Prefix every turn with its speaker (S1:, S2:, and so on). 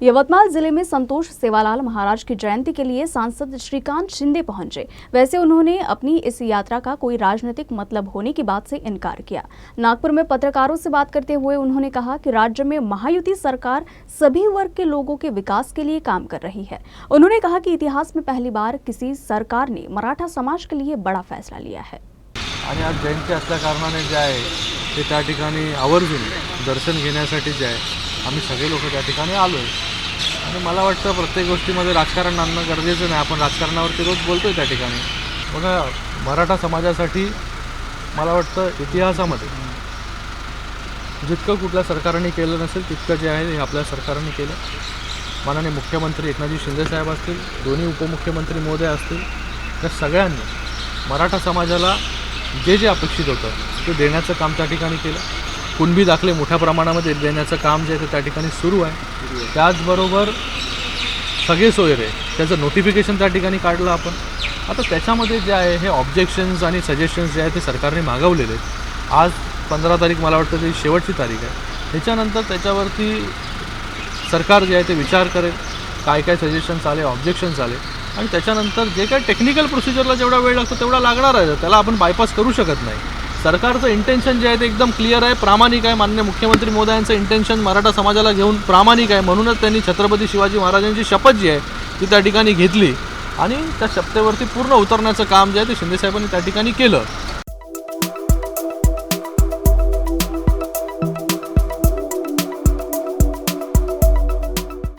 S1: यवतमाल जिले में संतोष सेवालाल महाराज की जयंती के लिए सांसद श्रीकांत शिंदे पहुंचे। वैसे उन्होंने अपनी इस यात्रा का कोई राजनीतिक मतलब होने की बात से इनकार किया। नागपुर में पत्रकारों से बात करते हुए उन्होंने कहा कि राज्य में महायुति सरकार सभी वर्ग के लोगों के विकास के लिए काम कर रही है। उन्होंने कहा कि इतिहास में पहली बार किसी सरकार ने मराठा समाज के लिए बड़ा फैसला लिया है।
S2: आणि आज जयंती असल्या कारणाने जे आहे ते त्या ठिकाणी आवर्जून दर्शन घेण्यासाठी जे आहे आम्ही सगळे लोक त्या ठिकाणी आलो आहे। आणि मला वाटतं प्रत्येक गोष्टीमध्ये राजकारण आणणं गरजेचं नाही। आपण राजकारणावरती रोज बोलतोय त्या ठिकाणी। बघा, मराठा समाजासाठी मला वाटतं इतिहासामध्ये जितकं कुठल्या सरकारने केलं नसेल तितकं जे आहे हे आपल्या सरकारने केलं। माननीय मुख्यमंत्री एकनाथजी शिंदे साहेब असतील, दोन्ही उपमुख्यमंत्री महोदय असतील, त्या सगळ्यांनी मराठा समाजाला जे जे अपेक्षित होतं ते देण्याचं काम त्या ठिकाणी केलं। कुणबी दाखले मोठ्या प्रमाणामध्ये देण्याचं काम जे आहे ते त्या ठिकाणी सुरू आहे। त्याचबरोबर सगळे सोयरे त्याचं नोटिफिकेशन त्या ठिकाणी काढलं आपण। आता त्याच्यामध्ये जे आहे हे ऑब्जेक्शन्स आणि सजेशन्स जे आहे ते सरकारने मागवलेले आहेत। आज 15 तारीख मला वाटतं ती शेवटची तारीख आहे। त्याच्यानंतर त्याच्यावरती सरकार जे आहे ते विचार करेल, काय काय सजेशन्स आले, ऑब्जेक्शन्स आले, आणि त्याच्यानंतर जे काही टेक्निकल प्रोसिजरला जेवढा वेळ लागतो तेवढा लागणार आहे। त्याला आपण बायपास करू शकत नाही। सरकारचं इंटेन्शन जे आहे ते एकदम क्लिअर आहे, प्रामाणिक आहे। माननीय मुख्यमंत्री महोदयांचं इंटेन्शन मराठा समाजाला घेऊन प्रामाणिक आहे। म्हणूनच त्यांनी छत्रपती शिवाजी महाराजांची शपथ जी आहे ती त्या ठिकाणी घेतली आणि त्या शपथेवरती पूर्ण उतरण्याचं काम जे आहे ते शिंदेसाहेबांनी त्या ठिकाणी केलं।